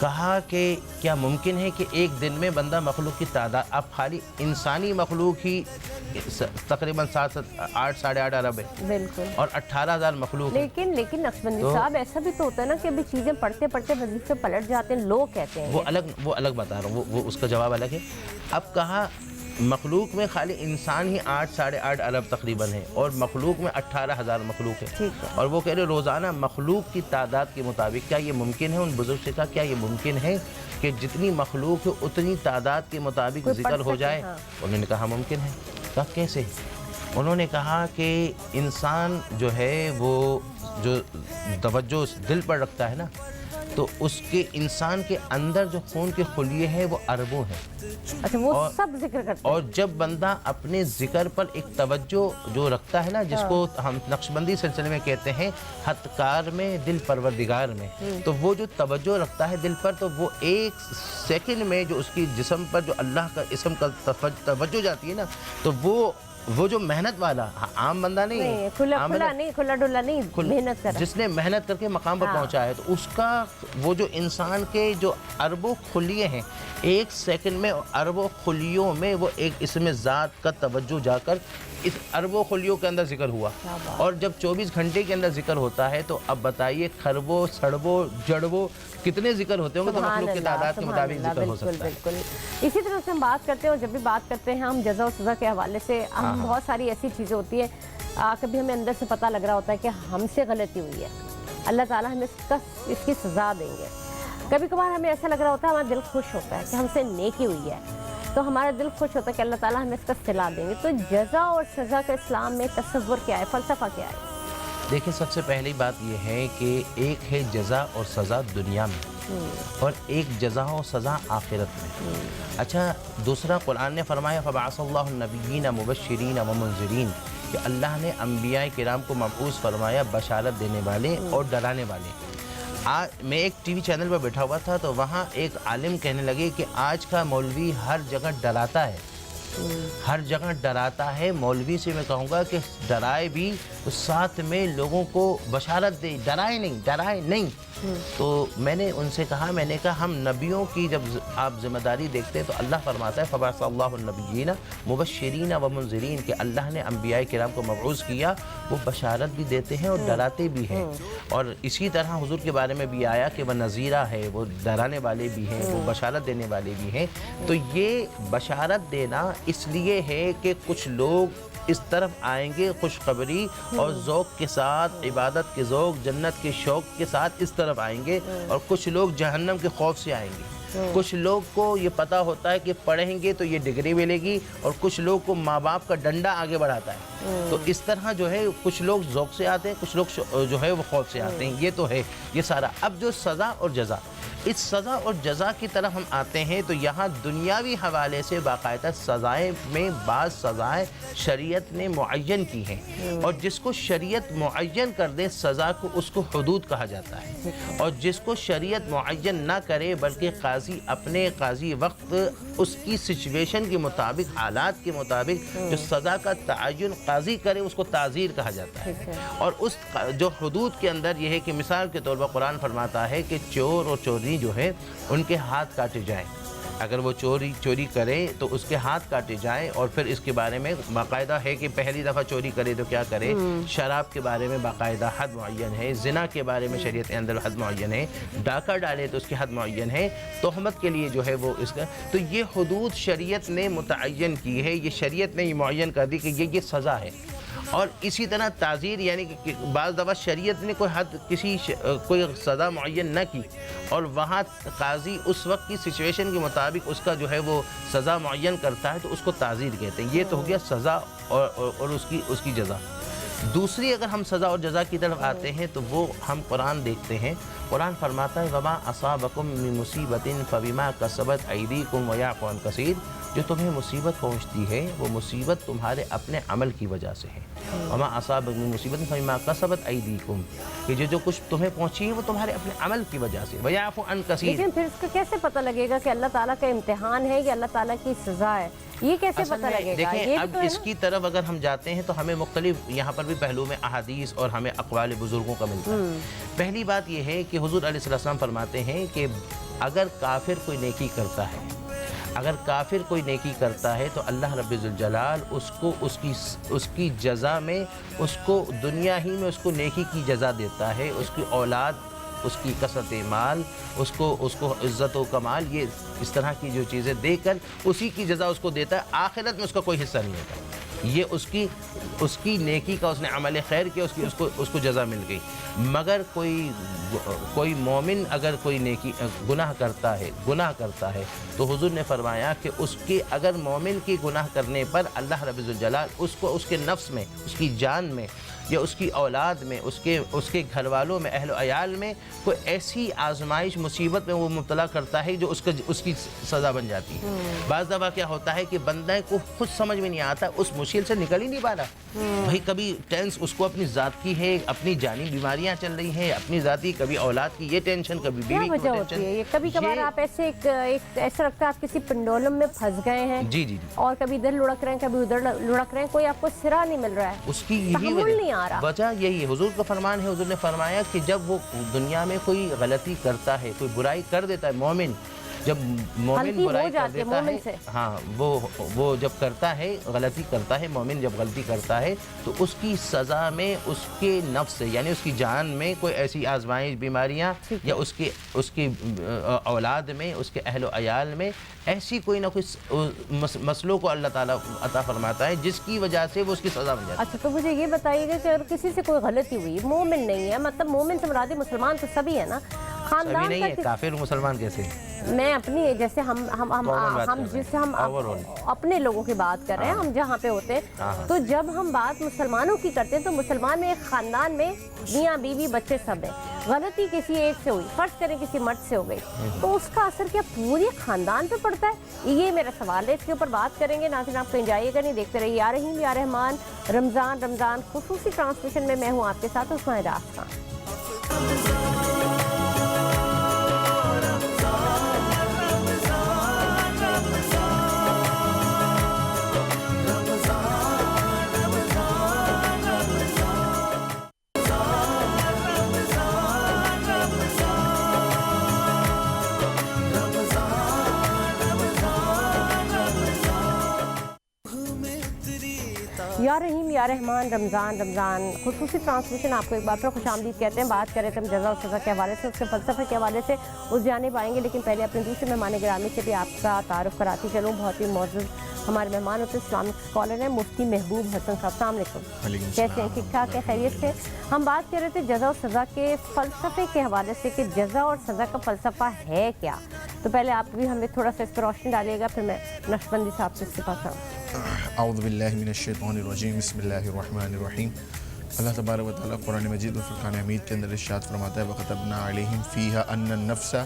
کہا کہ کیا ممکن ہے کہ ایک دن میں بندہ مخلوق کی تعداد، اب خالی انسانی مخلوق ہی تقریباً 8.5 ارب ہے بالکل، اور 18,000 مخلوق ہے. لیکن نقشبندی صاحب ایسا بھی تو ہوتا ہے نا کہ ابھی چیزیں پڑھتے پڑھتے وظیفے پلٹ جاتے ہیں، لوگ کہتے ہیں وہ الگ بتا رہا ہوں، وہ اس کا جواب الگ ہے. اب کہا مخلوق میں خالی انسان ہی 8.5 ارب تقریباً ہے اور مخلوق میں 18,000 مخلوق ہے. اور وہ کہہ رہے روزانہ مخلوق کی تعداد کے مطابق کیا یہ ممکن ہے، ان بزرگ سے کہا کیا یہ ممکن ہے کہ جتنی مخلوق ہے اتنی تعداد کے مطابق ذکر ہو جائے؟ انہوں نے کہا ممکن ہے. کہا کیسے؟ انہوں نے کہا کہ انسان جو ہے وہ جو توجہ دل پر رکھتا ہے نا، تو اس کے انسان کے اندر جو خون کے خلیے ہیں وہ اربوں ہیں. اچھا، وہ سب ذکر کرتے ہیں. اور جب بندہ اپنے ذکر پر ایک توجہ جو رکھتا ہے نا، جس کو ہم نقشبندی سلسلے میں کہتے ہیں خطکار میں دل پروردگار میں، تو وہ جو توجہ رکھتا ہے دل پر، تو وہ ایک سیکنڈ میں جو اس کی جسم پر جو اللہ کا اسم کا توجہ جاتی ہے نا، تو وہ جو محنت والا عام بندہ نہیں، کھلا ڈلا نہیں، محنت کر جس نے محنت کر کے مقام پر پہنچا ہے، تو اس کا وہ جو انسان کے جو اربوں خلیے ہیں، ایک سیکنڈ میں اربوں خلیوں میں وہ ایک اسم ذات کا توجہ جا کر اس اربوں خلیوں کے اندر ذکر ہوا. اور جب 24 گھنٹے کے اندر ذکر ہوتا ہے تو اب بتائیے خربوں سڑبوں جڑبوں کتنے ذکر ہوتے ہوں گے، تو مخلوق کی تعداد کے مطابق ذکر ہو سکتا ہے. بالکل. اسی طرح سے ہم بات کرتے ہیں، اور جب بھی بات کرتے ہیں ہم جزا و سزا کے حوالے سے، ہم بہت ساری ایسی چیزیں ہوتی ہیں کبھی ہمیں اندر سے پتہ لگ رہا ہوتا ہے کہ ہم سے غلطی ہوئی ہے، اللہ تعالیٰ ہمیں اس کی سزا دیں گے. کبھی کبھار ہمیں ایسا لگ رہا ہوتا ہے، ہمارا دل خوش ہوتا ہے کہ ہم سے نیکی ہوئی ہے، تو ہمارا دل خوش ہوتا ہے کہ اللہ تعالیٰ ہمیں اس کا صلا دیں گے. تو جزا اور سزا کا اسلام میں تصور کیا ہے، فلسفہ کیا ہے؟ دیکھیں، سب سے پہلی بات یہ ہے کہ ایک ہے جزا اور سزا دنیا میں، اور ایک جزا و سزا آخرت میں. اچھا، دوسرا قرآن نے فرمایا فَبَعَثَ اللَّهُ النَّبِيِّينَ مُبَشِّرِينَ وَمُنذِرِينَ، کہ اللہ نے انبیاء کرام کو مبعوث فرمایا بشارت دینے والے اور ڈرانے والے. آج میں ایک ٹی وی چینل پر بیٹھا ہوا تھا، تو وہاں ایک عالم کہنے لگے کہ آج کا مولوی ہر جگہ ڈراتا ہے، ہر جگہ ڈراتا ہے. مولوی سے میں کہوں گا کہ ڈرائے بھی تو ساتھ میں لوگوں کو بشارت دے، ڈرائے نہیں. تو میں نے ان سے کہا، میں نے کہا ہم نبیوں کی جب آپ ذمہ داری دیکھتے ہیں تو اللہ فرماتا ہے فَبَعَثَ اللَّهُ النَّبِيِّينَ مُبَشِّرِينَ وَمُنذِرِينَ، کہ اللہ نے انبیاء کرام کو مبعوث کیا، وہ بشارت بھی دیتے ہیں اور ڈراتے بھی ہیں. اور اسی طرح حضور کے بارے میں بھی آیا کہ وہ نذیرہ ہے، وہ ڈرانے والے بھی ہیں، وہ بشارت دینے والے بھی ہیں. تو یہ بشارت دینا اس لیے ہے کہ کچھ لوگ اس طرف آئیں گے خوشخبری اور ذوق کے ساتھ، عبادت کے ذوق، جنت کے شوق کے ساتھ اس طرف آئیں گے، اور کچھ لوگ جہنم کے خوف سے آئیں گے. کچھ لوگ کو یہ پتہ ہوتا ہے کہ پڑھیں گے تو یہ ڈگری ملے گی، اور کچھ لوگ کو ماں باپ کا ڈنڈا آگے بڑھاتا ہے. تو اس طرح جو ہے کچھ لوگ ذوق سے آتے ہیں، کچھ لوگ جو ہے وہ خوف سے آتے ہیں. یہ تو ہے یہ سارا. اب جو سزا اور جزا، اس سزا اور جزا کی طرف ہم آتے ہیں، تو یہاں دنیاوی حوالے سے باقاعدہ سزائیں میں بعض سزائیں شریعت نے معین کی ہیں، اور جس کو شریعت معین کر دے سزا کو، اس کو حدود کہا جاتا ہے. اور جس کو شریعت معین نہ کرے بلکہ قاضی اپنے قاضی وقت اس کی سچویشن کے مطابق، حالات کے مطابق جو سزا کا تعین قاضی کرے، اس کو تعزیر کہا جاتا ہے. اور اس جو حدود کے اندر یہ ہے کہ مثال کے طور پر قرآن فرماتا ہے کہ چور اور چوری جو ہے ان کے ہاتھ کاٹے جائیں. اگر وہ چوری کرے تو اس کے ہاتھ کاٹے جائیں. اور پھر اس کے بارے میں باقاعدہ ہے کہ پہلی دفعہ چوری کرے تو کیا کرے. شراب کے بارے میں باقاعدہ حد معین ہے، زنا کے بارے میں شریعت کے اندر حد معین ہے، ڈاکہ ڈالے تو اس کی حد معین ہے، تہمت کے لیے جو ہے وہ اس کا. تو یہ حدود شریعت نے متعین کی ہے، یہ شریعت نے یہ معین کر دی کہ یہ سزا ہے. اور اسی طرح تعزیر، یعنی کہ بعض دفعہ شریعت نے کوئی حد کوئی سزا معین نہ کی، اور وہاں قاضی اس وقت کی سچویشن کے مطابق اس کا جو ہے وہ سزا معین کرتا ہے، تو اس کو تعزیر کہتے ہیں. یہ تو ہو گیا سزا اور اس کی جزا. دوسری اگر ہم سزا اور جزا کی طرف آتے ہیں تو وہ ہم قرآن دیکھتے ہیں. قرآن فرماتا ہے وَمَا أَصَابَكُم مِّن مُّصِيبَةٍ فَبِمَا كَسَبَتْ أَيْدِيكُمْ وَيَعْفُو عَن كَثِيرٍ، جو تمہیں مصیبت پہنچتی ہے وہ مصیبت تمہارے اپنے عمل کی وجہ سے ہے. وَمَا أَصَابَكُم مِّن مُّصِيبَةٍ فَبِمَا كَسَبَتْ أَيْدِيكُمْ، کہ جو کچھ تمہیں پہنچی ہے وہ تمہارے اپنے عمل کی وجہ سے. وَيَعْفُو عَن كَثِيرٍ. لیکن پھر اس کا کیسے پتہ لگے گا کہ اللہ تعالیٰ کا امتحان ہے یا اللہ تعالیٰ کی سزا ہے؟ یہ کیسے پتہ لگے گا؟ دیکھیں، اب اس کی طرف اگر ہم جاتے ہیں تو ہمیں مختلف یہاں پر بھی پہلو میں احادیث اور ہمیں اقوال بزرگوں کا ملتا ہے. پہلی بات یہ ہے کہ حضور علیہ السلام فرماتے ہیں کہ اگر کافر کوئی نیکی کرتا ہے، اگر کافر کوئی نیکی کرتا ہے تو اللہ رب ذوالجلال اس کو اس کی جزا میں، اس کو دنیا ہی میں اس کو نیکی کی جزا دیتا ہے، اس کی اولاد، اس کی کثرت مال، اس کو عزت و کمال، یہ اس طرح کی جو چیزیں دے کر اسی کی جزا اس کو دیتا ہے، آخرت میں اس کا کوئی حصہ نہیں ہوتا۔ یہ اس کی نیکی کا، اس نے عمل خیر کیا، اس کو جزا مل گئی۔ مگر کوئی مومن اگر کوئی نیکی گناہ کرتا ہے تو حضور نے فرمایا کہ اس کے اگر مومن کی گناہ کرنے پر اللہ رب الجلال اس کو اس کے نفس میں، اس کی جان میں یا اس کی اولاد میں، اس کے گھر والوں میں، اہل و عیال میں کوئی ایسی آزمائش مصیبت میں وہ مبتلا کرتا ہے جو اس کی سزا بن جاتی ہے۔ بعض دفعہ کیا ہوتا ہے کہ بندہ کو خود سمجھ میں نہیں آتا، اس مشکل سے نکل ہی نہیں پا رہا، بھائی کبھی ٹینس اس کو اپنی ذات کی ہے، اپنی جانی بیماریاں چل رئی ہیں، اپنی ذاتی، کبھی اولاد کی یہ ٹینشن، کبھی بیوی کی ٹینشن۔ کبھی کبھار آپ ایسا لگتا ہے آپ کسی پنڈولم میں پھنس گئے ہیں، جی جی، اور کبھی ادھر لڑک رہے ہیں، کبھی ادھر لڑک رہے ہیں، کوئی آپ کو سرا نہیں مل رہا ہے، اس کی یہی وجہ یہی ہے۔ حضور کا فرمان ہے، حضور نے فرمایا کہ جب وہ دنیا میں کوئی غلطی کرتا ہے، کوئی برائی کر دیتا ہے، مومن جب برائی کر دیتا ہے، ہاں وہ جب کرتا ہے، غلطی کرتا ہے، مومن جب غلطی کرتا ہے تو اس کی سزا میں اس کے نفس سے، یعنی اس کی جان میں کوئی ایسی آزمائش، بیماریاں، یا اس کی اولاد میں، اس کے اہل و عیال میں ایسی کوئی نہ کوئی مسئلوں کو اللہ تعالیٰ عطا فرماتا ہے جس کی وجہ سے وہ اس کی سزا بن جاتی ہے۔ اچھا، تو مجھے یہ بتائیے گا کہ اگر کسی سے کوئی غلطی ہوئی، مومن نہیں ہے، مطلب مومن سے مراد مسلمان تو سبھی ہے نا، خاندان نہیں ہے، کافر مسلمان کیسے؟ میں اپنی جیسے ہم اپنے لوگوں کی بات کر رہے ہیں، ہم جہاں پہ ہوتے ہیں، تو جب ہم بات مسلمانوں کی کرتے ہیں تو مسلمان میں ایک خاندان میں میاں بیوی بچے سب ہیں، غلطی کسی ایک سے ہوئی، فرض کریں کسی مرد سے ہو گئی، تو اس کا اثر کیا پورے خاندان پہ پڑتا ہے؟ یہ میرا سوال ہے، اس کے اوپر بات کریں گے۔ ناظرین آپ کو انجوائے گا، نہیں دیکھتے رہیے یا رحیم یا رحمان رمضان خصوصی ٹرانسمیشن میں ہوں آپ کے ساتھ عثمان راز خان۔ یا رحیم یا رحمان رمضان خصوصی ٹرانسمیشن آپ کو ایک بار پھر خوش آمدید کہتے ہیں۔ بات کریں تو ہم جزا و سزا کے حوالے سے، اس کے فلسفے کے حوالے سے اس جانب آئیں گے، لیکن پہلے اپنے دوسرے مہمان گرامی سے بھی آپ کا تعارف کراتی چلوں۔ بہت ہی معزز ہمارے مہمان ہوتے اسلامک اسکالر ہیں مفتی محبوب حسن صاحب، السلام علیکم، کیسے ہیں؟ ٹھیک ٹھاک ہے، خیریت سے؟ ہم بات کر رہے تھے جزا و سزا کے فلسفے کے حوالے سے کہ جزا اور سزا کا فلسفہ ہے کیا، تو پہلے آپ بھی ہمیں تھوڑا سا اس پر روشنی ڈالیے گا، پھر میں نقشبندی صاحب سے اس کے پاس آؤں۔ اعوذ باللہ من الشیطان الرجیم، بسم اللہ الرحمن الرحیم۔ اللہ تبارک و تعالیٰ قرآن مجید و فرقان حمید کے اندر ارشاد فرماتا ہے وَكَتَبْنَا عَلَيْهِمْ فِيهَا أَنَّ النَّفْسَ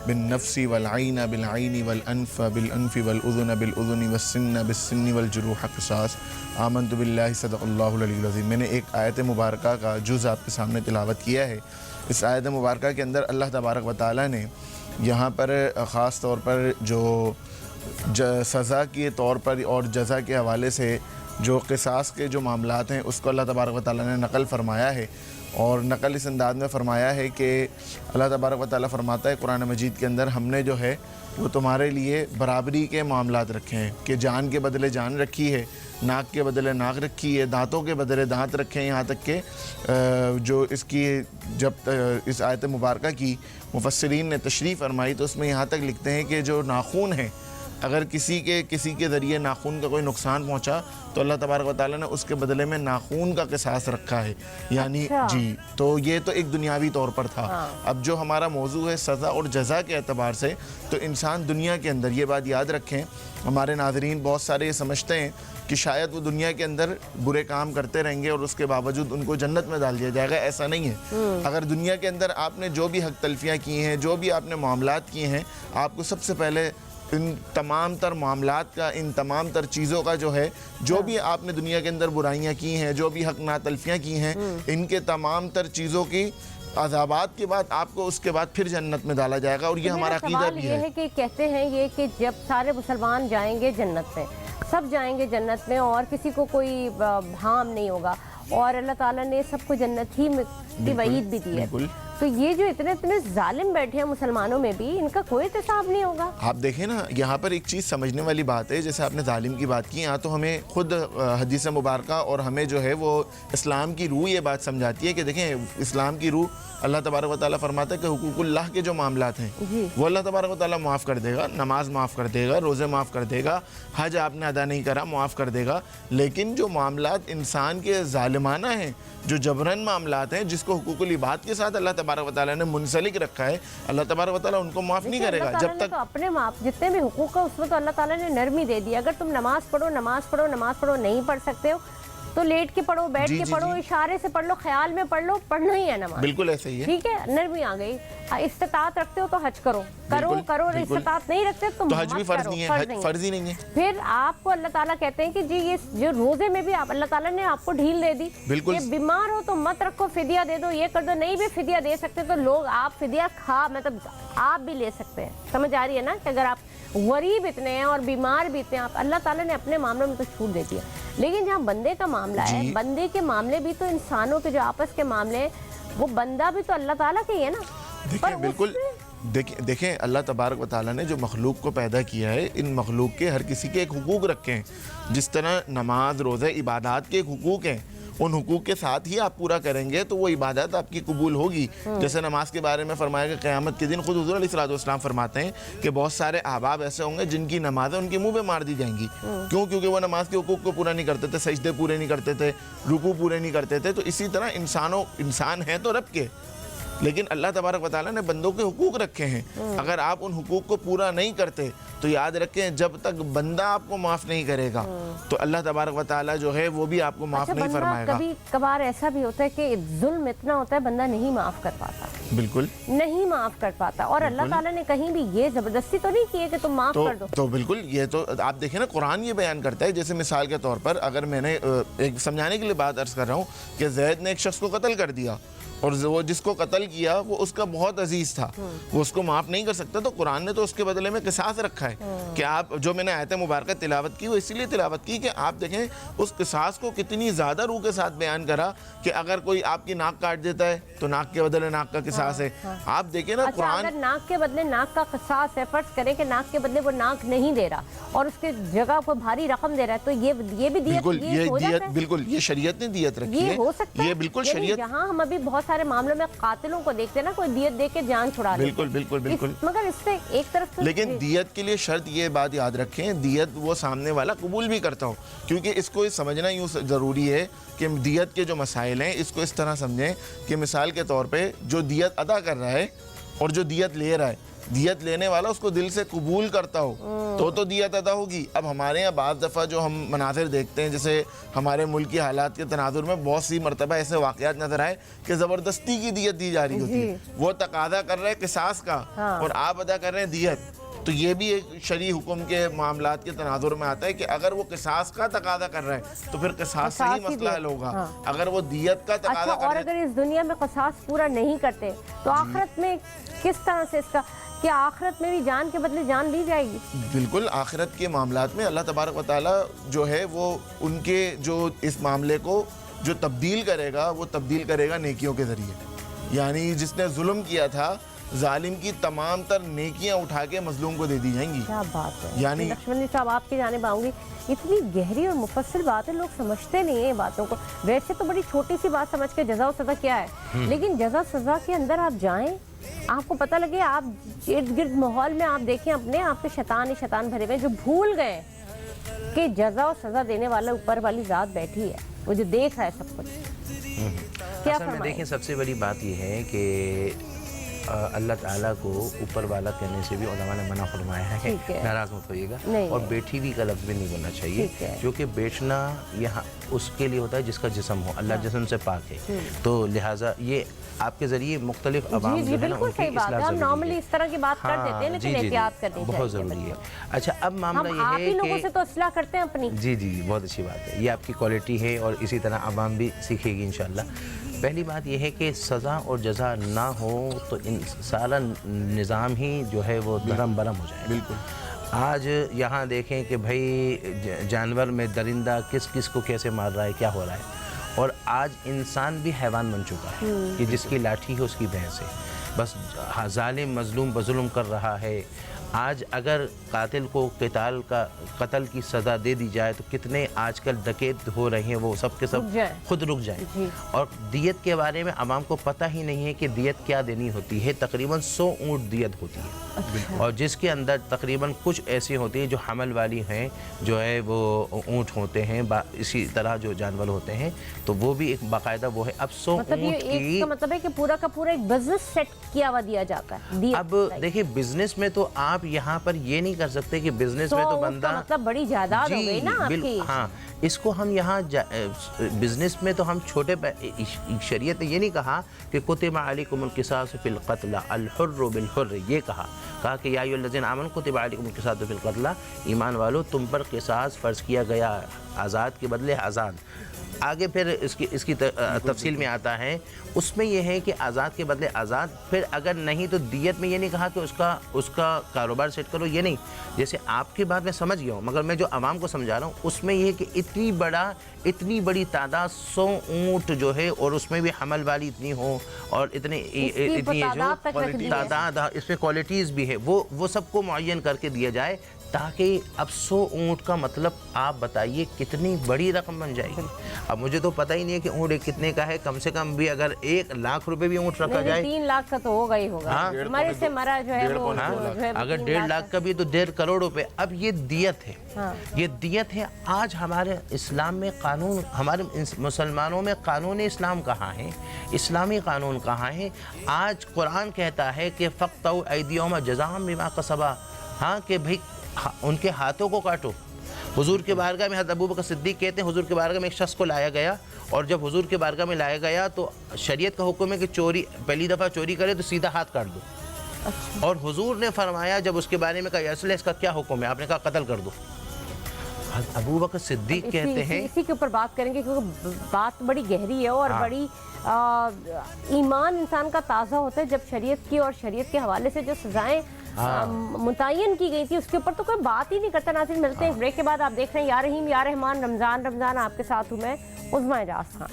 بِالنَّفْسِ وَالْعَيْنَ بِالْعَيْنِ وَالْأَنْفَ بِالْأَنْفِ وَالْأُذُنَ بِالْأُذُنِ وَالسِّنَّ بِالسِّنِّ وَالْجُرُوحَ قِصَاص۔ آمنت باللہ، صدق اللہ العلی العظیم۔ میں نے ایک آیت مبارکہ کا جز آپ کے سامنے تلاوت کیا ہے۔ اس آیت مبارکہ کے اندر اللہ تبارک و تعالیٰ نے یہاں پر خاص طور پر جو سزا کے طور پر اور جزا کے حوالے سے جو قصاص کے جو معاملات ہیں اس کو اللہ تبارک و تعالیٰ نے نقل فرمایا ہے، اور نقل اس انداز میں فرمایا ہے کہ اللہ تبارک و تعالیٰ فرماتا ہے قرآن مجید کے اندر، ہم نے جو ہے وہ تمہارے لیے برابری کے معاملات رکھے ہیں، کہ جان کے بدلے جان رکھی ہے، ناک کے بدلے ناک رکھی ہے، دانتوں کے بدلے دانت رکھے ہیں، یہاں تک کہ جو اس کی جب اس آیت مبارکہ کی مفسرین نے تشریح فرمائی تو اس میں یہاں تک لکھتے ہیں کہ جو ناخون ہیں، اگر کسی کے ذریعے ناخون کا کوئی نقصان پہنچا تو اللہ تبارک و تعالیٰ نے اس کے بدلے میں ناخون کا قصاص رکھا ہے، یعنی جی، تو یہ تو ایک دنیاوی طور پر تھا۔ اب جو ہمارا موضوع ہے سزا اور جزا کے اعتبار سے، تو انسان دنیا کے اندر یہ بات یاد رکھیں، ہمارے ناظرین بہت سارے یہ سمجھتے ہیں کہ شاید وہ دنیا کے اندر برے کام کرتے رہیں گے اور اس کے باوجود ان کو جنت میں ڈال دیا جائے گا، ایسا نہیں ہے۔ اگر دنیا کے اندر آپ نے جو بھی حق تلفیاں کی ہیں، جو بھی آپ نے معاملات کیے ہیں، آپ کو سب سے پہلے ان تمام تر معاملات کا، ان تمام تر چیزوں کا جو ہے، جو بھی آپ نے دنیا کے اندر برائیاں کی ہیں، جو بھی حق ناتلفیاں کی ہیں، ان کے تمام تر چیزوں کی عذابات کے بعد آپ کو اس کے بعد پھر جنت میں ڈالا جائے گا، اور یہ ہمارا عقیدہ بھی ہے۔ یہ ہے کہ کہتے ہیں یہ کہ جب سارے مسلمان جائیں گے جنت میں، سب جائیں گے جنت میں، اور کسی کو کوئی ہارم نہیں ہوگا، اور اللہ تعالیٰ نے سب کو جنت ہی کی وعید بھی دی ہے، تو یہ جو اتنے اتنے ظالم بیٹھے ہیں مسلمانوں میں بھی، ان کا کوئی احتساب نہیں ہوگا. آپ دیکھیں نا یہاں پر ایک چیز سمجھنے والی بات ہے، جیسے آپ نے ظالم کی بات کی، یہاں تو ہمیں خود حدیث مبارکہ اور ہمیں جو ہے وہ اسلام کی روح یہ بات سمجھاتی ہے کہ دیکھیں اسلام کی روح اللہ تبارک و تعالیٰ فرماتا ہے کہ حقوق اللہ کے جو معاملات ہیں وہ اللہ تبارک و تعالیٰ معاف کر دے گا، نماز معاف کر دے گا، روزے معاف کر دے گا، حج آپ نے ادا نہیں کرا معاف کر دے گا. لیکن جو معاملات انسان کے ظالمانہ ہیں، جو جبرن معاملات ہیں، جس کو حقوق العباد کے ساتھ اللہ تبارک و تعالیٰ نے منسلک رکھا ہے، اللہ تبارک و تعالیٰ ان کو معاف نہیں کرے گا جب تک. تو اپنے جتنے بھی حقوق ہیں اس میں تو اللہ تعالیٰ نے نرمی دے دی. اگر تم نماز پڑھو نہیں پڑھ سکتے ہو تو لیٹ کے پڑھو، بیٹھ کے پڑھو، اشارے سے پڑھ لو، خیال میں پڑھ لو، پڑھنا ہی ہے نماز. بالکل ایسے ہی ہے. ٹھیک ہے، نرمی آ گئی. استطاعت رکھتے ہو تو حج کرو، استطاعت نہیں رکھتے تو حج بھی فرض نہیں ہے، فرض ہی نہیں ہے. پھر آپ کو اللہ تعالیٰ کہتے ہیں کہ جی یہ جو روزے میں بھی اللہ تعالیٰ نے آپ کو ڈھیل دے دی کہ بیمار ہو تو مت رکھو، فدیہ دے دو، یہ کر دو. نہیں بھی فدیہ دے سکتے تو لوگ آپ فدیہ مطلب آپ بھی لے سکتے ہیں. سمجھ آ رہی ہے نا کہ اگر آپ غریب اتنے ہیں اور بیمار بھی اتنے ہیں، اللہ تعالیٰ نے اپنے معاملوں میں تو چھوٹ دے دیا. لیکن جہاں بندے کا معاملہ ہے، بندے کے معاملے بھی تو انسانوں کے جو آپس کے معاملے ہیں وہ بندہ بھی تو اللہ تعالیٰ کے ہی ہے نا. دیکھیں بالکل دیکھیں اللہ تبارک و تعالیٰ نے جو مخلوق کو پیدا کیا ہے، ان مخلوق کے ہر کسی کے ایک حقوق رکھے ہیں. جس طرح نماز، روزہ، عبادات کے ایک حقوق ہیں، ان حقوق کے ساتھ ہی آپ پورا کریں گے تو وہ عبادت آپ کی قبول ہوگی. جیسے نماز کے بارے میں فرمایا کہ قیامت کے دن خود حضور علیہ الصلوۃ فرماتے ہیں کہ بہت سارے احباب ایسے ہوں گے جن کی نمازیں ان کے منہ پہ مار دی جائیں گی. کیوں؟ کیونکہ وہ نماز کے حقوق کو پورا نہیں کرتے تھے، سجدے پورے نہیں کرتے تھے، رکوع پورے نہیں کرتے تھے. تو اسی طرح انسان ہیں تو رب کے، لیکن اللہ تبارک و تعالیٰ نے بندوں کے حقوق رکھے ہیں. اگر آپ ان حقوق کو پورا نہیں کرتے تو یاد رکھیں جب تک بندہ آپ کو معاف نہیں کرے گا تو اللہ تبارک و تعالیٰ جو ہے وہ بھی آپ کو معاف نہیں فرمائے گا. کبھی کبھار ایسا بھی ہوتا ہے کہ ظلم اتنا ہوتا ہے بندہ نہیں معاف کر پاتا. بالکل نہیں معاف کر پاتا. اور اللہ تعالیٰ نے کہیں بھی یہ زبردستی تو نہیں کی ہے کہ تم معاف کر دو. تو بالکل یہ تو آپ دیکھیں نا قرآن یہ بیان کرتا ہے. جیسے مثال کے طور پر اگر میں نے ایک سمجھانے کے لیے بات عرض کر رہا ہوں کہ زید نے ایک شخص کو قتل کر دیا اور وہ جس کو قتل کیا وہ اس کا بہت عزیز تھا، وہ اس کو معاف نہیں کر سکتا. تو قرآن نے تو اس کے بدلے میں قصاص رکھا ہے کہ آپ جو میں نے آیت مبارکہ تلاوت کی وہ اسی لیے تلاوت کی کہ آپ دیکھیں اس قصاص کو کتنی زیادہ روح کے ساتھ بیان کرا کہ اگر کوئی آپ کی ناک کاٹ دیتا ہے تو ناک کے بدلے ناک کا قصاص ہے. آپ دیکھیں نا قرآن اگر ناک کے بدلے ناک کا قصاص ہے، فرض کریں کہ ناک کے بدلے وہ ناک نہیں دے رہا اور اس کے جگہ کو بھاری رقم دے رہا ہے تو یہ بھی دیت بالکل یہ شریعت نے دیت رکھی ہے. یہ ہو سکتا ہے. یہ بالکل شریعت. جہاں ہم ابھی بہت سارے معاملوں میں قاتلوں کو دیکھتے ہیں نا کوئی دیت دے کے جان چھڑا لیتے. بالکل مگر اس سے ایک طرف لیکن دیت کے لیے شرط یہ بات یاد رکھیں دیت وہ سامنے والا قبول بھی کرتا ہو. کیونکہ اس کو سمجھنا یوں ضروری ہے کہ دیت کے جو مسائل ہیں اس کو اس طرح سمجھیں کہ مثال کے طور پہ جو دیت ادا کر رہا ہے اور جو دیت لے رہا ہے، دیت لینے والا اس کو دل سے قبول کرتا ہو تو دیت ادا ہوگی. اب ہمارے یہاں بعض دفعہ جو ہم مناظر دیکھتے ہیں جیسے ہمارے ملک کی حالات کے تناظر میں بہت سی مرتبہ ایسے واقعات نظر آئے کہ زبردستی کی دیت دی جا رہی ہوتی ہے. وہ تقاضا کر رہے ہیں قصاص کا اور آپ ادا کر رہے ہیں دیت. تو یہ بھی ایک شرعی حکم کے معاملات کے تناظر میں آتا ہے کہ اگر وہ قصاص کا تقاضا کر رہے ہیں تو پھر قصاص سے ہی مسئلہ حل ہوگا. اگر وہ دیت کا تقاضا کر رہے ہیں اور اگر اس دنیا میں قصاص پورا نہیں کرتے تو آخرت میں کس طرح سے اس کا کیا آخرت میں بھی جان کے بدلے جان لی جائے گی؟ بالکل آخرت کے معاملات میں اللہ تبارک و تعالیٰ جو ہے وہ ان کے جو اس معاملے کو جو تبدیل کرے گا وہ تبدیل کرے گا نیکیوں کے ذریعے. یعنی جس نے ظلم کیا تھا ظالم کی تمام تر نیکیاں اٹھا کے مظلوم کو دے دی جائیں گی. کیا بات ہے. یعنی لکشمن صاحب آپ کی جانب آؤں گی. اتنی گہری اور مفصل بات ہے، لوگ سمجھتے نہیں ہیں باتوں کو. ویسے تو بڑی چھوٹی سی بات سمجھ کے جزا و سزا کیا ہے، لیکن جزا سزا کے اندر آپ جائیں آپ کو پتہ لگے آپ ارد گرد ماحول میں آپ دیکھیں اپنے آپ کے شیطان ہی شیطان بھرے ہوئے جو بھول گئے کہ جزا و سزا دینے والا اوپر والی ذات بیٹھی ہے، وہ جو دیکھ رہا ہے سب کچھ. کیا اصل میں دیکھیں سب سے بڑی بات یہ ہے کہ اللہ تعالیٰ کو اوپر والا کہنے سے بھی علماء نے منع فرمایا ہے، ناراض مت ہوئیے گا. اور بیٹھی بھی کا لفظ بھی نہیں بولنا چاہیے کیونکہ بیٹھنا یہاں اس کے لیے ہوتا ہے جس کا جسم ہو. اللہ جسم سے پاک ہے تو لہٰذا یہ آپ کے ذریعے مختلف عوام جو ہے نا ان کی اصلاح ضروری ہے. نارملی اس طرح کی بات کر دیتے ہیں لیکن احتیاط کرنی چاہیے، بہت ضروری ہے. اچھا اب معاملہ یہ ہے آپ ہی لوگوں سے تو اصلاح کرتے ہیں اپنی. جی بہت اچھی بات ہے، یہ آپ کی کوالٹی ہے اور اسی طرح عوام بھی سیکھے گی انشاءاللہ. پہلی بات یہ ہے کہ سزا اور جزا نہ ہو تو سارا نظام ہی جو ہے وہ دھرم برم ہو جائے. بالکل. آج یہاں دیکھیں کہ بھائی جانور میں درندہ کس کس کو کیسے مار رہا ہے، کیا ہو رہا ہے. اور آج انسان بھی حیوان بن چکا ہے کہ جس کی لاٹھی ہے اس کی بھینس ہے، بس ظالم مظلوم بظلم کر رہا ہے۔ آج اگر قاتل کو قتل کی سزا دے دی جائے تو کتنے آج کل ڈکیت ہو رہے ہیں، وہ سب کے سب خود رک جائیں۔ اور دیت کے بارے میں عوام کو پتہ ہی نہیں ہے کہ دیت کیا دینی ہوتی ہے۔ تقریباً 100 اونٹ دیت ہوتی ہے، اور جس کے اندر تقریباً کچھ ایسی ہوتی ہیں جو حمل والی ہیں، جو ہے وہ اونٹ ہوتے ہیں، اسی طرح جو جانور ہوتے ہیں، تو وہ بھی ایک باقاعدہ وہ ہے۔ اب 100 اونٹ کی مطلب ہے کہ پورا کا پورا ایک بزنس سیٹ کیا ہوا دیا جاتا ہے۔ اب دیکھیں بزنس میں تو آپ یہاں پر یہ نہیں کر سکتے کہ بزنس میں تو بندہ مطلب بڑی جائیداد ہو گئی نا آپ کی۔ ہاں، اس کو ہم یہاں بزنس میں تو ہم چھوٹے شریعت نے یہ نہیں کہا کہ کتب علیکم القصاص فی القتل الحر بالحر، یہ کہا کہ یا ایھا الذین آمنوا کتب علیکم القصاص فی القتل، ایمان والو تم پر قصاص فرض کیا گیا آزاد کے بدلے آزاد۔ آگے پھر اس کی تفصیل میں آتا ہے، اس میں یہ ہے کہ آزاد کے بدلے آزاد، پھر اگر نہیں تو دیت میں یہ نہیں کہا کہ اس کا کاروبار سیٹ کرو، یہ نہیں۔ جیسے آپ کی بات میں سمجھ گیا ہوں، مگر میں جو عوام کو سمجھا رہا ہوں اس میں یہ ہے کہ اتنی بڑی تعداد 100 اونٹ جو ہے، اور اس میں بھی حمل والی اتنی ہو، اور اتنی جو تعداد، اس میں کوالٹیز بھی ہے، وہ سب کو معین کر کے دیا جائے، تاکہ اب 100 اونٹ کا مطلب آپ بتائیے کتنی بڑی رقم بن جائے گی۔ اب مجھے تو پتہ ہی نہیں ہے کہ اونٹ کتنے کا ہے، کم سے کم بھی اگر 1 لاکھ روپے بھی اونٹ رکھا جائے، 3 لاکھ کا تو ہوگا ہی ہوگا، ہمارے سے مرا جو ہے وہ اگر 1.5 لاکھ کا بھی تو 1.5 کروڑ روپے۔ اب یہ دیت ہے، یہ دیت ہے۔ آج ہمارے اسلام میں قانون، ہمارے مسلمانوں میں قانون اسلام کہاں ہے، اسلامی قانون کہاں ہے؟ آج قرآن کہتا ہے کہ فَاقْطَعُوا أَيْدِيَهُمْ جَزَاءً بِمَا كَسَبَا، ہاں کہ بھئی ان کے ہاتھوں کو کاٹو۔ حضور کے بارگاہ میں حضرت ابوبکر صدیق کہتے ہیں، حضور کے بارگاہ میں ایک شخص کو لایا گیا، اور جب حضور کے بارگاہ میں لایا گیا تو شریعت کا حکم ہے کہ پہلی دفعہ چوری کرے تو سیدھا ہاتھ کاٹ دو، اور حضور نے فرمایا جب اس کے بارے میں کہا اصل اس کا کیا حکم ہے، آپ نے کہا قتل کر دو۔ حضرت ابوبکر صدیق کہتے ہیں، اسی کے اوپر بات کریں گے کیونکہ بات بڑی گہری ہے اور بڑی ایمان انسان کا تازہ ہوتا ہے جب شریعت کی اور شریعت کے حوالے سے جو سزائیں متعین کی گئی تھی اس کے اوپر تو کوئی بات ہی نہیں کرتا۔ ناظرین ملتے ہیں بریک کے بعد، آپ دیکھ رہے ہیں یا رحیم یا رحمان، رمضان رمضان، آپ کے ساتھ ہوں میں عظمیٰ اعجاز خان۔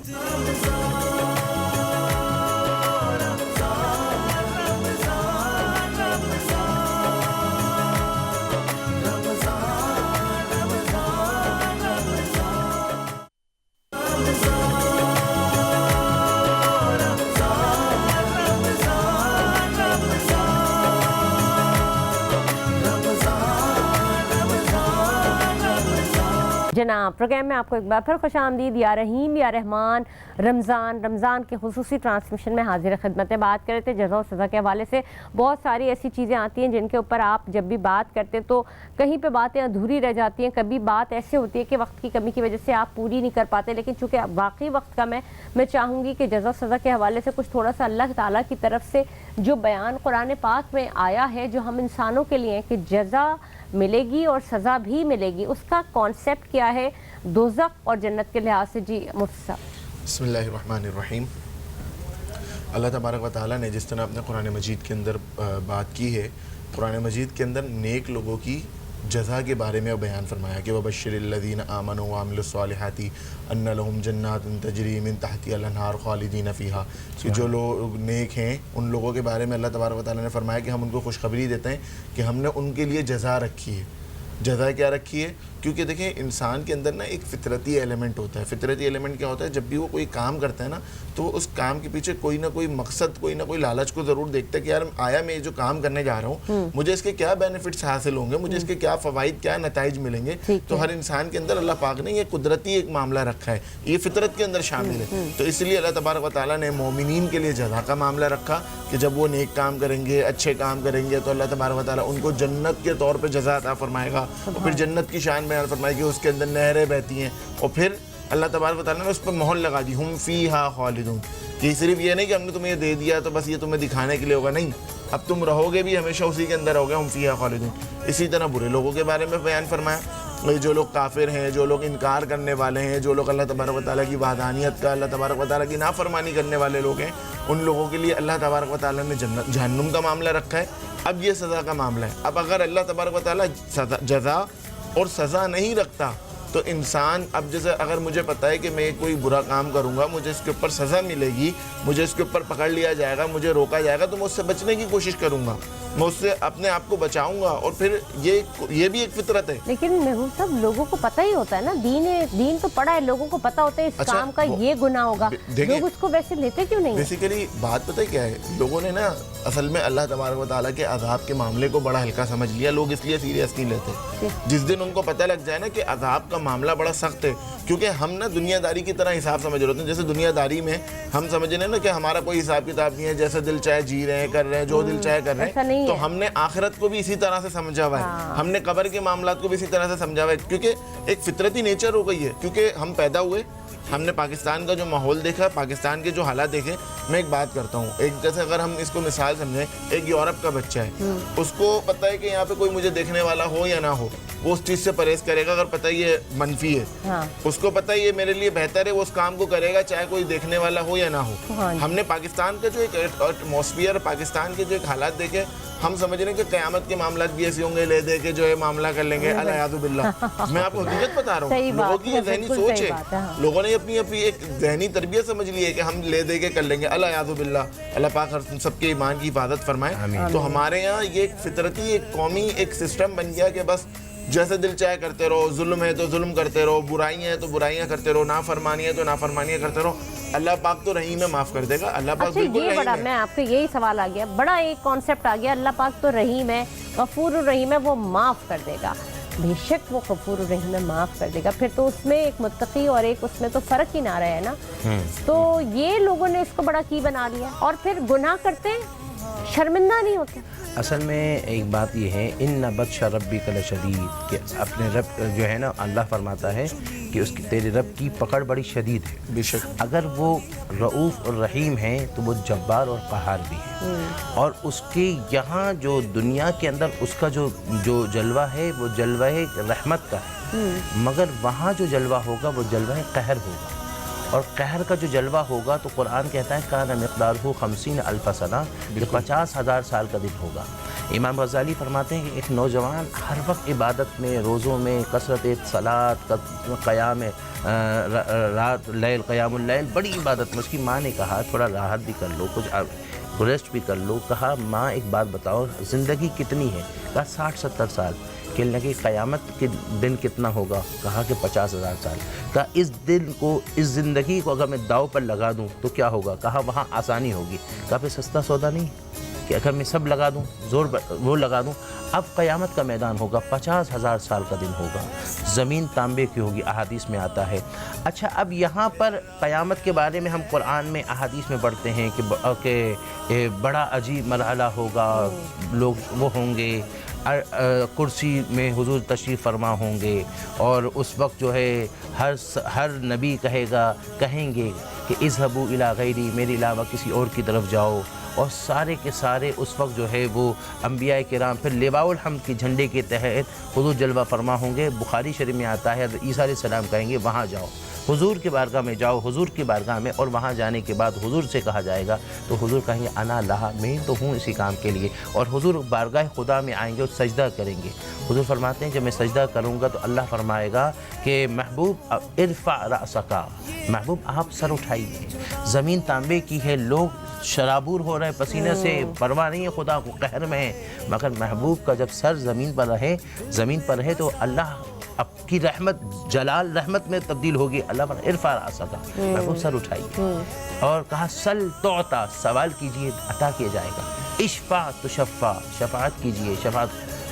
جناب پروگرام میں آپ کو ایک بار پھر خوش آمدید۔ یا رحیم یا رحمان، رمضان رمضان کے خصوصی ٹرانسمیشن میں حاضر خدمت ہے۔ بات کر رہے تھے جزا و سزا کے حوالے سے، بہت ساری ایسی چیزیں آتی ہیں جن کے اوپر آپ جب بھی بات کرتے تو کہیں پہ باتیں ادھوری رہ جاتی ہیں، کبھی بات ایسے ہوتی ہے کہ وقت کی کمی کی وجہ سے آپ پوری نہیں کر پاتے، لیکن چونکہ واقعی وقت کم ہے، میں چاہوں گی کہ جزا و سزا کے حوالے سے کچھ تھوڑا سا اللہ تعالیٰ کی طرف سے جو بیان قرآن پاک میں آیا ہے، جو ہم انسانوں کے لیے کہ جزا ملے گی اور سزا بھی ملے گی، اس کا کانسیپٹ کیا ہے دوزخ اور جنت کے لحاظ سے۔ جی مفتی صاحب۔ بسم اللہ الرحمن الرحیم۔ اللہ تبارک و تعالیٰ نے جس طرح اپنے قرآن مجید کے اندر بات کی ہے، قرآن مجید کے اندر نیک لوگوں کی جزا کے بارے میں بیان فرمایا کہ وَبَشِّرِ الَّذِينَ آمَنُوا وَعَمِلُوا الصَّالِحَاتِ أَنَّ لَهُمْ جَنَّاتٌ تَجْرِي مِن تَحْتِهَا الْأَنْهَارُ خَالِدِينَ فِيهَا، کہ جو لوگ نیک ہیں ان لوگوں کے بارے میں اللہ تبارک و تعالیٰ نے فرمایا کہ ہم ان کو خوشخبری دیتے ہیں کہ ہم نے ان کے لیے جزا رکھی ہے۔ جزا کیا رکھی ہے؟ کیونکہ دیکھیں انسان کے اندر نا ایک فطرتی ایلیمنٹ ہوتا ہے۔ فطرتی ایلیمنٹ کیا ہوتا ہے؟ جب بھی وہ کوئی کام کرتا ہے نا تو وہ اس کام کے پیچھے کوئی نہ کوئی مقصد، کوئی نہ کوئی لالچ کو ضرور دیکھتا ہے کہ یار آیا میں جو کام کرنے جا رہا ہوں مجھے اس کے کیا بینیفٹس حاصل ہوں گے، مجھے اس کے کیا فوائد، کیا نتائج ملیں گے۔ تو ہر انسان کے اندر اللہ پاک نے یہ قدرتی ایک معاملہ رکھا ہے، یہ فطرت کے اندر شامل ہے۔ تو اس لیے اللہ تبارک و تعالیٰ نے مومنین کے لیے جزا کا معاملہ رکھا کہ جب وہ نیک کام کریں گے، اچھے کام کریں گے تو اللہ تبارک و تعالیٰ ان کو جنت کے طور پہ جزا عطا فرمائے گا، اور پھر جنت کی شان بیان فرمائے گی، اس کے اندر نہریں بہتی ہیں، اور پھر اللہ تبارک و تعالیٰ نے اس پر مہر لگا دی، ہم فیہا خالدون، کہ صرف یہ نہیں کہ ہم نے تمہیں یہ دے دیا تو بس یہ تمہیں دکھانے کے لیے ہوگا، نہیں، اب تم رہو گے بھی ہمیشہ اسی کے اندر رہو گے، ہم فیہا خالدون۔ اسی طرح برے لوگوں کے بارے میں بیان فرمایا، جو لوگ کافر ہیں، جو لوگ انکار کرنے والے ہیں، جو لوگ اللہ تبارک و تعالیٰ کی وحدانیت کا، اللہ تبارک و تعالیٰ کی نافرمانی کرنے والے لوگ ہیں، ان لوگوں کے لیے اللہ تبارک و تعالیٰ نے جہنم کا معاملہ رکھا ہے۔ اب یہ سزا کا معاملہ ہے۔ اب اگر اللہ تبارک و تعالیٰ جزا اور سزا نہیں رکھتا تو انسان اب جیسے اگر مجھے پتہ ہے کہ میں کوئی برا کام کروں گا، مجھے اس کے اوپر سزا ملے گی، مجھے اس کے اوپر پکڑ لیا جائے گا، مجھے روکا جائے گا، تو میں اس سے بچنے کی کوشش کروں گا، میں اس سے اپنے آپ کو بچاؤں گا. اور پھر یہ بھی ایک فطرت ہے. لیکن محبوب صاحب لوگوں کو پتہ ہی ہوتا ہے نا، دین تو پڑھا ہے، لوگوں کو پتہ ہوتا ہے اس کام کا یہ گناہ ہوگا، لوگ اس کو ویسے لیتے کیوں نہیں؟ بیسیکلی بات پتہ کیا ہے، لوگوں نے نا اصل میں اللہ تبارک و تعالیٰ کے عذاب کے معاملے کو بڑا ہلکا سمجھ لیا. لوگ اس لیے سیریس نہیں لیتے. جس دن ان کو پتہ لگ جائے نا کہ عذاب کا معاملہ بڑا سخت ہے، کیونکہ ہم نا دنیا داری کی طرح حساب سمجھ رہے ہوتے ہیں. جیسے دنیا داری میں ہم سمجھ رہے ہیں نا کہ ہمارا کوئی حساب کتاب نہیں ہے، جیسے دل چاہے جی رہے ہیں، کر رہے ہیں، جو دل چاہے کر رہے ہیں. تو ہم نے آخرت کو بھی اسی طرح سے سمجھا ہوا ہے، ہم نے قبر کے معاملات کو بھی اسی طرح سے سمجھا ہوا ہے، کیونکہ ایک فطرتی نیچر ہو گئی ہے. کیونکہ ہم پیدا ہوئے، ہم نے پاکستان کا جو ماحول دیکھا، پاکستان کے جو حالات دیکھے. میں ایک بات کرتا ہوں، ایک جیسے اگر ہم اس کو مثال سمجھیں، ایک یورپ کا بچہ ہے، اس کو پتہ ہے کہ یہاں پہ کوئی مجھے دیکھنے والا ہو یا نہ ہو، وہ اس چیز سے پرہیز کرے گا. اگر پتہ یہ منفی ہے، اس کو پتہ یہ میرے لیے بہتر ہے، وہ اس کام کو کرے گا چاہے کوئی دیکھنے والا ہو یا نہ ہو. ہم نے پاکستان کا جو ایک ایٹماسفیئر، پاکستان کے جو ایک حالات دیکھے، ہم سمجھ رہے ہیں کہ قیامت کے معاملات بھی ایسے ہوں گے، لے دے کے جو ہے معاملہ کر لیں گے. الیاذ باللہ. میں آپ کو حقیقت بتا رہا ہوں، لوگوں کی یہ ذہنی سوچ ہے، لوگوں نے اپنی ایک ذہنی تربیت سمجھ لی ہے کہ ہم لے دے کے کر لیں گے. الیاذ باللہ. اللہ پاک سب کے ایمان کی حفاظت فرمائے. تو ہمارے یہاں یہ ایک فطرتی، ایک قومی ایک سسٹم بن گیا کہ بس جیسے دل چاہے کرتے رہو، ظلم ہے تو ظلم کرتے رہو، برائیاں ہیں تو برائیاں کرتے رہو، نافرمانی ہے تو نافرمانیاں کرتے رہو. اللہ پاک تو رحیم ہے، معاف کر دے گا. اللہ پاک بالکل رحیم ہے. میں آپ کو یہی سوال آ گیا، بڑا ایک کانسیپٹ آ گیا، اللہ پاک تو رحیم ہے، غفور الرحیم ہے، وہ معاف کر دے گا. بے شک وہ غفور الرحیم ہے، معاف کر دے گا. پھر تو اس میں ایک متقی اور ایک اس میں تو فرق ہی نہ رہا ہے نا. تو یہ لوگوں نے اس کو بڑا کی بنا لیا، اور پھر گناہ کرتے شرمندہ نہیں ہوتے. اصل میں ایک بات یہ ہے، ان بطش ربک لشدید، کہ اپنے رب جو ہے نا، اللہ فرماتا ہے کہ اس کی تیرے رب کی پکڑ بڑی شدید ہے. بے شک اگر وہ رؤوف اور رحیم ہیں تو وہ جبار اور قہار بھی ہے. اور اس کے یہاں جو دنیا کے اندر اس کا جو جلوہ ہے وہ جلوہ رحمت کا ہے، مگر وہاں جو جلوہ ہوگا وہ جلوہ قہر ہوگا. اور قہر کا جو جلوہ ہوگا تو قرآن کہتا ہے کان مقدارہ 50,000 سنہ، یہ 50,000 سال کا دن ہوگا. امام غزالی فرماتے ہیں کہ ایک نوجوان ہر وقت عبادت میں، روزوں میں، کثرت صلاۃ، قیام رات، لیل، قیام اللیل، بڑی عبادت میں. اس کی ماں نے کہا تھوڑا راحت بھی کر لو، کچھ ریسٹ بھی کر لو. کہا ماں ایک بات بتاؤ، زندگی کتنی ہے؟ کہا 60-70 سال. کہنے لگے قیامت کے دن کتنا ہوگا؟ کہا کہ 50,000 سال. کہا اس دن کو، اس زندگی کو اگر میں داؤ پر لگا دوں تو کیا ہوگا؟ کہا وہاں آسانی ہوگی. کہا پھر سستا سودا نہیں کہ اگر میں سب لگا دوں، زور وہ لگا دوں. اب قیامت کا میدان ہوگا، 50,000 سال کا دن ہوگا، زمین تانبے کی ہوگی، احادیث میں آتا ہے. اچھا، اب یہاں پر قیامت کے بارے میں ہم قرآن میں، احادیث میں پڑھتے ہیں کہ بڑا عجیب مرحلہ ہوگا، لوگ وہ ہوں گے، کرسی میں حضور تشریف فرما ہوں گے، اور اس وقت جو ہے ہر نبی کہیں گے کہ اذهبوا الی غیری، میرے علاوہ کسی اور کی طرف جاؤ. اور سارے کے سارے اس وقت جو ہے وہ انبیاء کرام پھر لواء الحمد کی جھنڈے کے تحت حضور جلوہ فرما ہوں گے. بخاری شریف میں آتا ہے عیسیٰ علیہ السلام کہیں گے وہاں جاؤ، حضور کی بارگاہ میں جاؤ، حضور کی بارگاہ میں. اور وہاں جانے کے بعد حضور سے کہا جائے گا تو حضور کہیں گے انا لہا، میں تو ہوں اسی کام کے لیے. اور حضور بارگاہ خدا میں آئیں گے اور سجدہ کریں گے. حضور فرماتے ہیں کہ میں سجدہ کروں گا تو اللہ فرمائے گا کہ محبوب ارفع رأسک، محبوب آپ سر اٹھائیے. زمین تانبے کی ہے، لوگ شرابور ہو رہے پسینے سے، پرواہ نہیں ہے، خدا کو قہر میں ہے. مگر محبوب کا جب سر زمین پر رہے تو اللہ آپ کی رحمت، جلال رحمت میں تبدیل ہوگی. اللہ پر ارفع رأسک، محبوب سر اٹھائیے. اور کہا سل تعطیٰ، سوال کیجئے عطا کیا جائے گا. اشفع تشفع، شفاعت کیجئے، شفاعت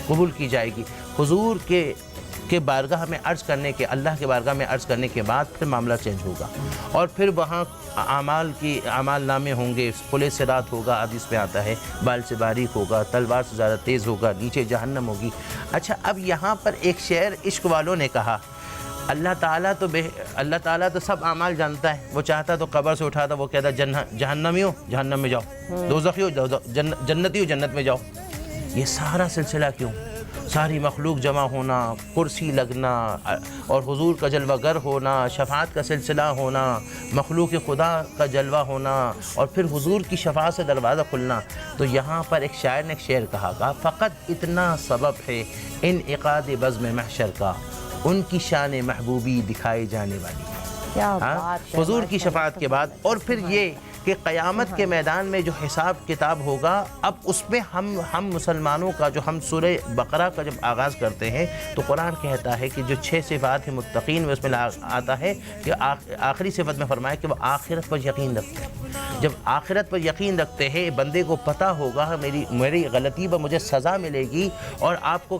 قبول کی جائے گی. حضور کے بارگاہ میں عرض کرنے کے، اللہ کے بارگاہ میں عرض کرنے کے بعد پھر معاملہ چینج ہوگا. اور پھر وہاں اعمال نامے ہوں گے، پل صراط ہوگا، حدیث میں آتا ہے بال سے باریک ہوگا، تلوار سے زیادہ تیز ہوگا، نیچے جہنم ہوگی. اچھا، اب یہاں پر ایک شعر عشق والوں نے کہا، اللہ تعالیٰ تو سب اعمال جانتا ہے. وہ چاہتا تو قبر سے اٹھاتا، وہ کہتا جہنمی ہو جہنم میں جاؤ، دوزخی ہو جنتی ہو جنت میں جاؤ. یہ سارا سلسلہ کیوں؟ ساری مخلوق جمع ہونا، کرسی لگنا، اور حضور کا جلوہ گر ہونا، شفاعت کا سلسلہ ہونا، مخلوق خدا کا جلوہ ہونا، اور پھر حضور کی شفاعت سے دروازہ کھلنا. تو یہاں پر ایک شاعر نے ایک شعر کہا فقط اتنا سبب ہے انعقاد بزم محشر کا، ان کی شان محبوبی دکھائی جانے والی ہے۔ کیا بات ہے، حضور کی شفاعت کے بعد، اور پھر یہ کہ قیامت کے میدان میں جو حساب کتاب ہوگا، اب اس میں ہم مسلمانوں کا جو ہم سورہ بقرہ کا جب آغاز کرتے ہیں تو قرآن کہتا ہے کہ جو 6 صفات ہیں متقین میں، اس میں آتا ہے کہ آخری صفت میں فرمایا کہ وہ آخرت پر یقین رکھتے ہیں۔ جب آخرت پر یقین رکھتے ہیں، بندے کو پتہ ہوگا میری غلطی پر مجھے سزا ملے گی، اور آپ کو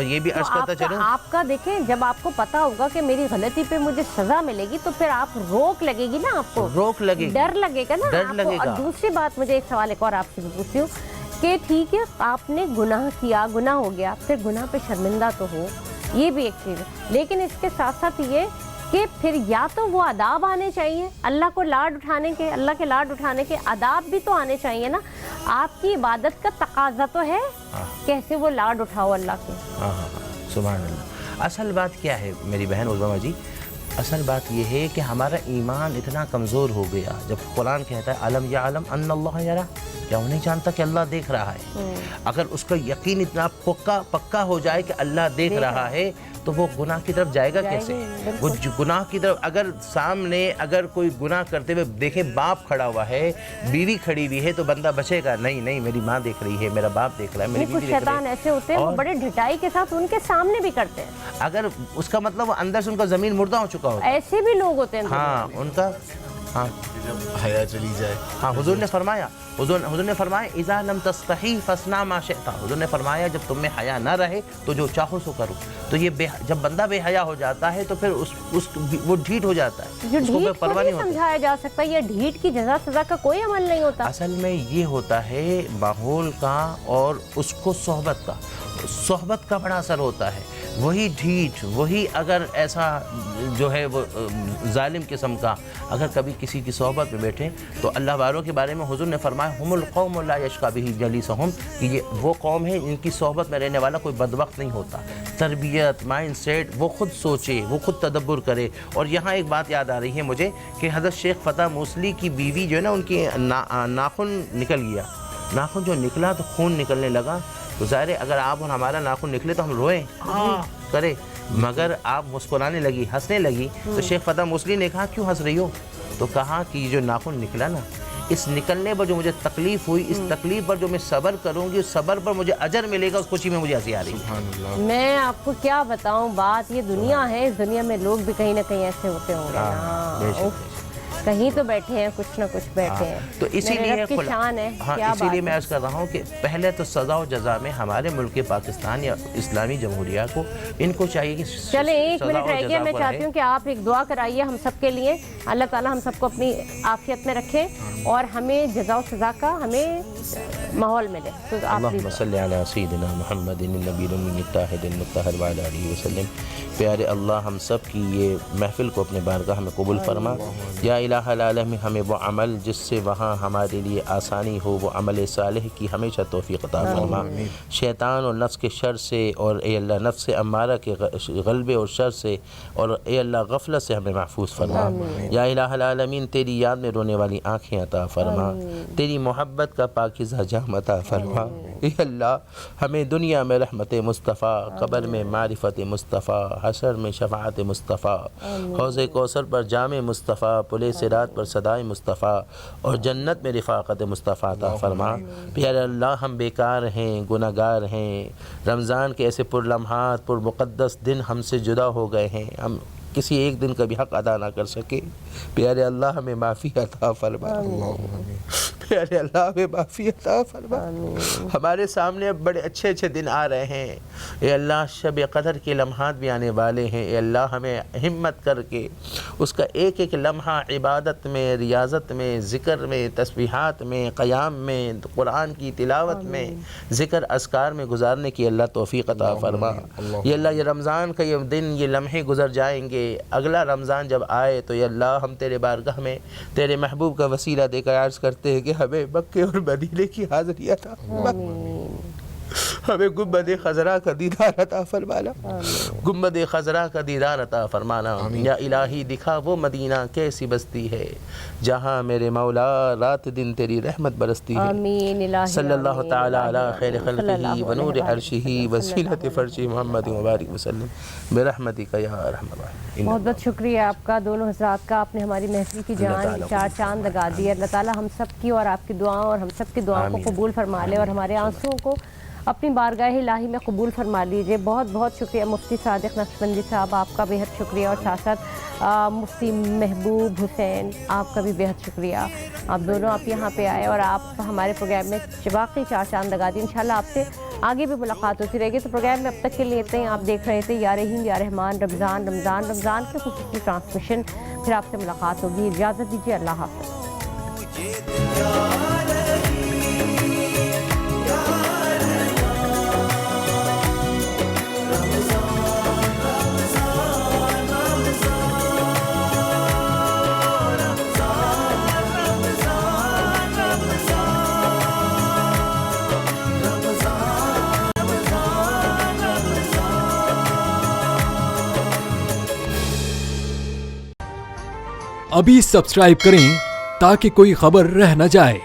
یہ بھی عرض کرتا چلوں، آپ کا دیکھیں جب آپ کو پتہ ہوگا کہ میری غلطی پہ مجھے سزا ملے گی تو پھر آپ روک لگے گی نا، آپ کو روک لگے گی، ڈر لگے گا نا ڈر آپ کو۔ لگے گا۔ اور دوسری بات، مجھے ایک سوال ایک اور آپ سے پوچھتی ہوں کہ ٹھیک ہے آپ نے گناہ کیا، گناہ ہو گیا، پھر گناہ پہ شرمندہ تو ہو، یہ بھی ایک چیز ہے، لیکن اس کے ساتھ ساتھ یہ کہ پھر یا تو وہ آداب آنے چاہیے، اللہ کو لاڈ اٹھانے کے، اللہ کے لاڈ اٹھانے کے آداب بھی تو آنے چاہیے نا۔ آپ کی عبادت کا تقاضا تو ہے کیسے وہ لاڈ اٹھاؤ اللہ کے۔ سبحان اللہ۔ اصل بات کیا ہے میری بہن عظما جی؟ اصل بات یہ ہے کہ ہمارا ایمان اتنا کمزور ہو گیا، جب قرآن کہتا ہے علم یعلم ان اللہ یرا، کیا وہ نہیں جانتا کہ اللہ دیکھ رہا ہے؟ اگر اس کا یقین اتنا پکا ہو جائے کہ اللہ دیکھ رہا ہے تو وہ گناہ کی طرف جائے گا کیسے؟ وہ گناہ کی طرف اگر سامنے اگر کوئی گناہ کرتے ہوئے دیکھے باپ کھڑا ہوا ہے، بیوی کھڑی ہوئی ہے، تو بندہ بچے گا نہیں میری ماں دیکھ رہی ہے، میرا باپ دیکھ رہا ہے، میری بیوی دیکھ رہی ہے۔ شیطان ایسے ہوتے ہیں وہ بڑے ڈھٹائی کے ساتھ ان کے سامنے بھی کرتے ہیں، اگر اس کا مطلب وہ اندر سے ان کا زمین مردہ ہو چکا ہوتا ہے۔ ایسے بھی لوگ ہوتے ہیں۔ ہاں ان کا حیا چلی جائے۔ ہاں حضور نے فرمایا اذا لم تستحی فاصنع ما شئت، حضور نے فرمایا جب تم میں حیا نہ رہے تو جو چاہو سو کرو۔ تو یہ جب بندہ بے حیا ہو جاتا ہے تو پھر وہ ڈھیٹ ہو جاتا ہے، جو اس کو ڈھیٹ پرواہ کو نہیں نہیں ہوتی۔ سمجھایا جا سکتا، یہ ڈھیٹ کی جزا سزا کا کوئی عمل نہیں ہوتا۔ اصل میں یہ ہوتا ہے ماحول کا اور اس کو صحبت کا بڑا اثر ہوتا ہے۔ وہی ڈھیٹ، وہی اگر ایسا جو ہے وہ ظالم قسم کا اگر کبھی کسی کی صحبت میں بیٹھے تو اللہ والوں کے بارے میں حضور نے فرمایا ہم القوم لا یشقی بہ جلیسہم، کہ یہ وہ قوم ہے ان کی صحبت میں رہنے والا کوئی بدبخت نہیں ہوتا۔ تربیت، مائنڈ سیٹ، وہ خود سوچے، وہ خود تدبر کرے۔ اور یہاں ایک بات یاد آ رہی ہے مجھے کہ حضرت شیخ فتح موصلی کی بیوی جو ہے نا، ان کی ناخن نکل گیا، ناخن جو نکلا تو خون نکلنے لگا، تو ظاہر ہے اگر آپ اور ہمارا ناخن نکلے تو ہم روئیں کرے، مگر آپ مسکرانے لگی، ہنسنے لگی، تو شیخ فتح موصلی نے کہا کیوں ہنس رہی ہو؟ تو کہا کہ یہ جو ناخن نکلا نا، اس نکلنے پر جو مجھے تکلیف ہوئی، اس تکلیف پر جو میں صبر کروں گی، اس صبر پر مجھے اجر ملے گا، اس خوشی میں مجھے ہنسی آ رہی ہے۔ میں آپ کو کیا بتاؤں بات، یہ دنیا ہے، اس دنیا میں لوگ بھی کہیں نہ کہیں ایسے ہوتے ہوں گے، کہیں تو بیٹھے ہیں، کچھ نہ کچھ بیٹھے ہیں، تو اسی لیے رب کی شان ہے۔ اسی لیے میں عرض کر رہا ہوں کہ پہلے تو سزا و جزا میں ہمارے ملک پاکستان یا اسلامی جمہوریہ کو ان کو چاہیے کہ چلیں ایک منٹ رہ گیا، میں چاہتی ہوں کہ آپ ایک دعا کرائیے ہم سب کے لیے، اللہ تعالیٰ ہم سب کو اپنی عافیت میں رکھے اور ہمیں جزا و سزا کا ہمیں ماحول ملے۔ تو آپ اللہم صلی علی سیدنا محمد النبی الامین الطاہر المطہر وعلی آلہ وسلم۔ پیارے اللہ ہم سب کی یہ محفل کو اپنے بارگاہ میں قبول فرما، یا الہ العالمین ہمیں وہ عمل جس سے وہاں ہمارے لیے آسانی ہو، وہ عمل صالح کی ہمیشہ توفیق عطا فرما، شیطان اور نفس کے شر سے، اور اے اللہ نفس امارہ کے غلبے اور شر سے، اور اے اللہ غفلت سے ہمیں محفوظ فرما۔ یا الہ العالمین تیری یاد میں رونے والی آنکھیں عطا فرما، تیری محبت کا پاکیزہ جام عطا فرما۔ اے اللہ ہمیں دنیا میں رحمت مصطفیٰ، قبر میں معرفت مصطفیٰ، حشر میں شفاعت مصطفیٰ، حوض کوثر پر جام مصطفیٰ، پل صراط پر صدائے مصطفیٰ، اور جنت میں رفاقت مصطفیٰ عطا فرما۔ پیارے اللہ ہم بیکار ہیں، گناہ گار ہیں، رمضان کے ایسے پر لمحات، پر مقدس دن ہم سے جدا ہو گئے ہیں، ہم کسی ایک دن کا بھی حق ادا نہ کر سکے، پیارے اللہ ہمیں معافی عطا فرما، پیارے اللہ ہمیں معافی عطا فرما۔ ہمارے سامنے اب بڑے اچھے اچھے دن آ رہے ہیں، اے اللہ شب قدر کے لمحات بھی آنے والے ہیں، اے اللہ ہمیں ہمت کر کے اس کا ایک ایک لمحہ عبادت میں، ریاضت میں، ذکر میں، تسبیحات میں، قیام میں، قرآن کی تلاوت میں، ذکر اذکار میں گزارنے کی اللہ توفیق عطا فرما۔ یہ اللہ یہ رمضان کا یہ دن، یہ لمحے گزر جائیں گے، اگلا رمضان جب آئے تو یا اللہ ہم تیرے بارگاہ میں تیرے محبوب کا وسیلہ دے کر عرض کرتے ہیں کہ ہمیں مکے اور مدینے کی حاضری عطا فرما، ہمیں گنبد خضرا کا دیدار عطا فرمانا، گنبد خضرا کا دیدار عطا فرمانا۔ یا الہی دکھا وہ مدینہ کیسی بستی ہے جہاں میرے مولا رات دن تیری رحمت برستی ہے۔ آمین الہی صلی اللہ آمین تعالی علی الہی خیر صلی اللہ خلقہ علیہ ونور وآلہ عرشہ وزینۃ فرشہ محمد مبارک وسلم برحمتک یا ارحم الراحمین۔ بہت بہت شکریہ آپ کا دونوں حضرات کا، آپ نے ہماری محفل کی جان چار چاند لگا دی۔ اللہ تعالیٰ ہم سب کی اور آپ کی دعاؤں اور ہم سب کی دعاؤں کو قبول فرما لے اور ہمارے آنسوؤں کو اپنی بارگاہ الہی میں قبول فرما لیجئے۔ بہت بہت شکریہ مفتی صادق نقشبندی صاحب، آپ کا بہت شکریہ، اور ساتھ ساتھ مفتی محبوب حسین، آپ کا بھی بہت شکریہ۔ آپ دونوں آپ یہاں پہ آئے اور آپ ہمارے پروگرام میں واقعی چار چاند لگا دی۔ انشاءاللہ آپ سے آگے بھی ملاقات ہوتی رہے گی۔ تو پروگرام میں اب تک کے لیے اتنے ہی۔ آپ دیکھ رہے تھے یا رحیم یا رحمان رمضان رمضان رمضان کے خصوصی ٹرانسمیشن۔ پھر آپ سے ملاقات ہوگی، اجازت دیجیے، اللہ حافظ۔ ابھی سبسکرائب کریں تاکہ کوئی خبر رہ نہ جائے۔